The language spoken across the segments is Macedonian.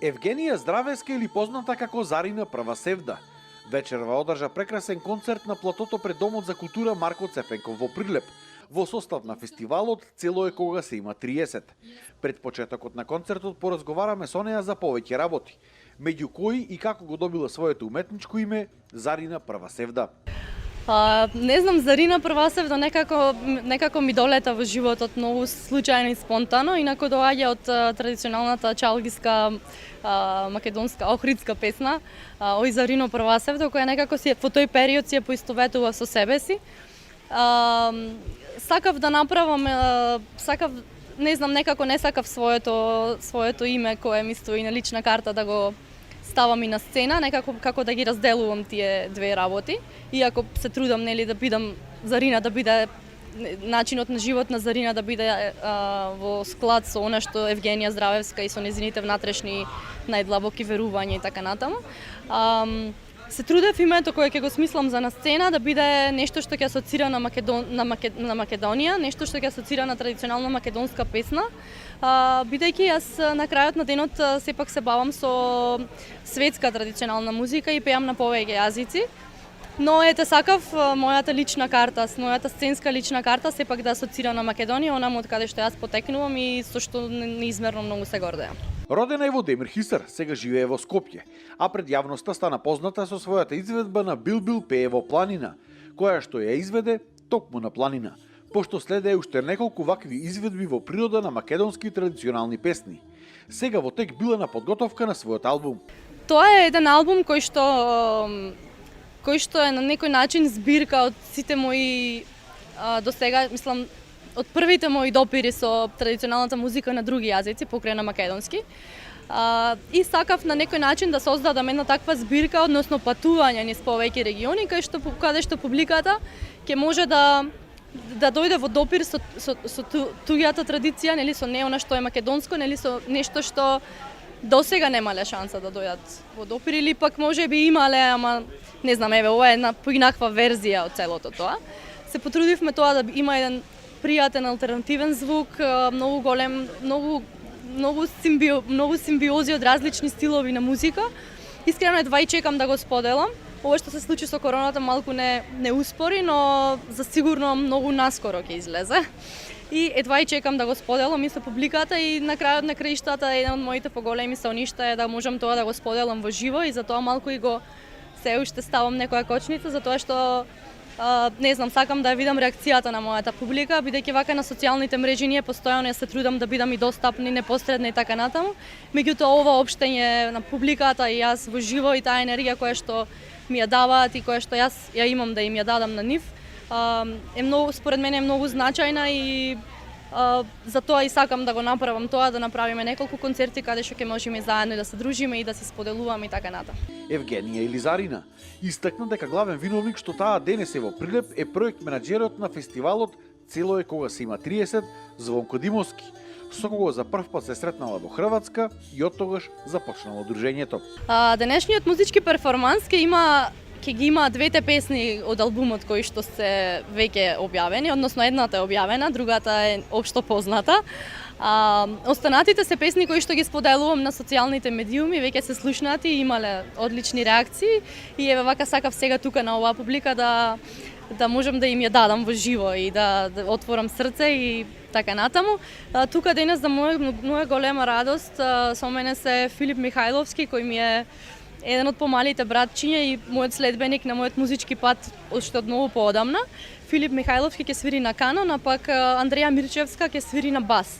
Евгенија Здравеска или позната како Зарина Прва Севда. Вечерва одржа прекрасен концерт на платото пред Домот за култура Марко Цепенков во Прилеп. Во состав на фестивалот "Цело е кога се има 30". Пред почетокот на концертот поразговараме со неа за повеќе работи, меѓу кои и како го добила своето уметничко име Зарина Прва Севда. Не знам, Зарина Прва Севда некако ми долета во животот многу случајно и спонтано, инаку доаѓа од традиционалната чалгиска македонска охридска песна Ој Зарино Прва Севда, која некако во тој период си ја поистоветува со себе си. Сакав да направам, не знам, некако не сакав своето име кое ми стои на лична карта да го ставам и на сцена, некако како да ги разделувам тие две работи. Иако се трудам да бидам Зарина, да биде начинот на живот на Зарина да биде во склад со она што Евгенија Здравевска и со незините внатрешни најдлабоки верувања и така натаму. Се трудев името кое ќе го смислам за на сцена да биде нешто што ќе асоцира на Македонија, нешто што ќе асоцира на традиционална македонска песна, бидејќи јас на крајот на денот сепак се бавам со светска традиционална музика и пеам на повеќе јазици. Но сакав мојата лична карта, мојата сценска лична карта сепак да асоцира на Македонија, онаму од каде што јас потекнувам и со што неизмерно многу се гордеам. Родена е во Демир Хисар, сега живее во Скопје, а пред јавноста стана позната со својата изведба на Билбил пее во планина, која што ја изведе токму на планина, пошто следеа уште неколку вакви изведби во природа на македонски традиционални песни. Сега во тек била на подготовка на својот албум. Тоа е еден албум кој што е на некој начин збирка од сите мои до сега, мислам, од првите мои допири со традиционалната музика на други јазици, покрај на македонски. И сакав на некој начин да создадам една таква збирка, односно патување низ повеќе региони, каде што публиката ќе може да дојде во допир со туѓата традиција, нели, со не она што е македонско, нели, со нешто што досега немале шанса да дојдат во допир или пак можеби имале, ама не знам, еве, ова е една поинаква верзија од целото тоа. Се потрудивме тоа да има еден пријатен алтернативен звук, многу голем, многу симбиози од различни стилови на музика. Искрено едва и чекам да го споделам. Ова што се случи со короната малку не успори, но за сигурно многу наскоро ќе излезе. И едва и чекам да го споделам и со публиката и на крајот на краиштата еден од моите поголеми соништа е да можам тоа да го споделам во живо и затоа малку и го се уште ставам некоја кочница, затоа што не знам, сакам да ја видам реакцијата на мојата публика, бидејќи вака на социјалните мрежи ние постојано ја се трудам да бидам и достапни, непосредна и така натаму. Меѓутоа ова општење на публиката и јас во живо и таа енергија која што ми ја даваат и која што јас ја имам да им ја дадам на нив, е многу, според мене е многу значајна и затоа и сакам да го направам тоа, да направиме неколку концерти каде што ќе можеме заедно да се дружиме и да се споделуваме и така натаму. Евгенија или Зарина истакна дека главен виновник што таа денес е во Прилеп е проект менаџерот на фестивалот "Цело е кога се има 30" Звонко Димовски, со кого за прв пат се сретнала во Хрватска и оттогаш започнало дружењето. Денешниот музички перформанс ќе ги има двете песни од албумот кои што се веќе објавени, односно едната е објавена, другата е општо позната. Останатите се песни кои што ги споделувам на социјалните медиуми, веќе се слушнати и имале одлични реакции и еве вака сакав сега тука на оваа публика да можам да им ја дадам во живо и да отворам срце и така натаму. Тука денес за моја голема радост со мене се Филип Михајловски, кој ми е еден од помалите братчиња и мојот следбеник на мојот музички пат уште од многу поодамна. Филип Михајловски ќе свири на канон, а пак Андреја Мирчевска ќе свири на бас.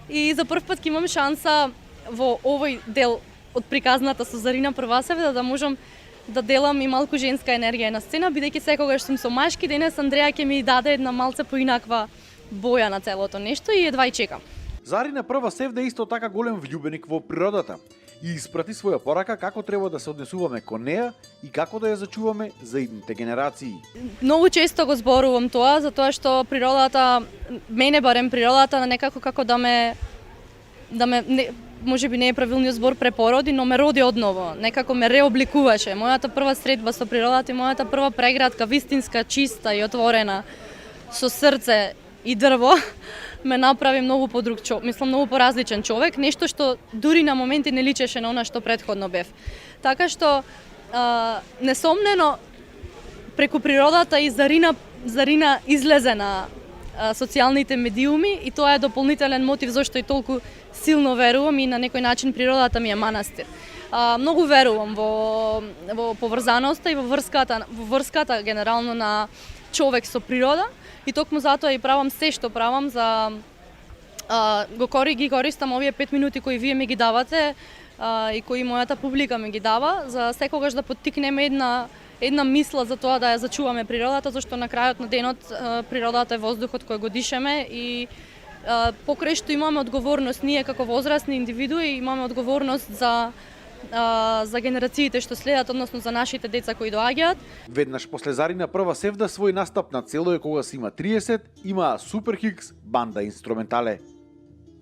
И за прв пат ќе имам шанса во овој дел од приказната со Зарина Прва Севда да можам да делам и малку женска енергија на сцена, бидејќи секогаш сум со машки, денес Андреја ќе ми даде една малце поинаква боја на целото нешто и едва и чекам. Зарина Прва Севда е исто така голем влюбеник во природата и испрати своја порака како треба да се однесуваме кон неа и како да ја зачуваме за идните генерации. Многу често го зборувам тоа, затоа што природата, мене барем природата некако како да ме можеби не е правилниот збор препороди, но ме роди одново, некако ме реобликуваше. Мојата прва средба со природата и мојата прва преградка вистинска, чиста и отворена, со срце и дрво, ме направи многу подруг човек, мислам многу поразличен човек, нешто што дури на моменти не личеше на она што претходно бев. Така што несомнено преку природата и Зарина излезе на социјалните медиуми и тоа е дополнителен мотив зашто и толку силно верувам и на некој начин природата ми е манастир. Многу верувам во поврзаноста и во врската генерално на човек со природа и токму затоа и правам се што правам за ги користам овие 5 минути кои вие ми ги давате и кои мојата публика ми ги дава за секогаш да поттикнеме една мисла за тоа да ја зачуваме природата, зашто на крајот на денот природата е воздухот кој го дишеме и покрај што имаме одговорност ние како возрастни индивидуи, имаме одговорност за генерациите што следат, односно за нашите деца кои доаѓаат. Веднаш после Зарина прва севда свој настап на Цело е кога си има 30, има Супер Хикс банда инструментале.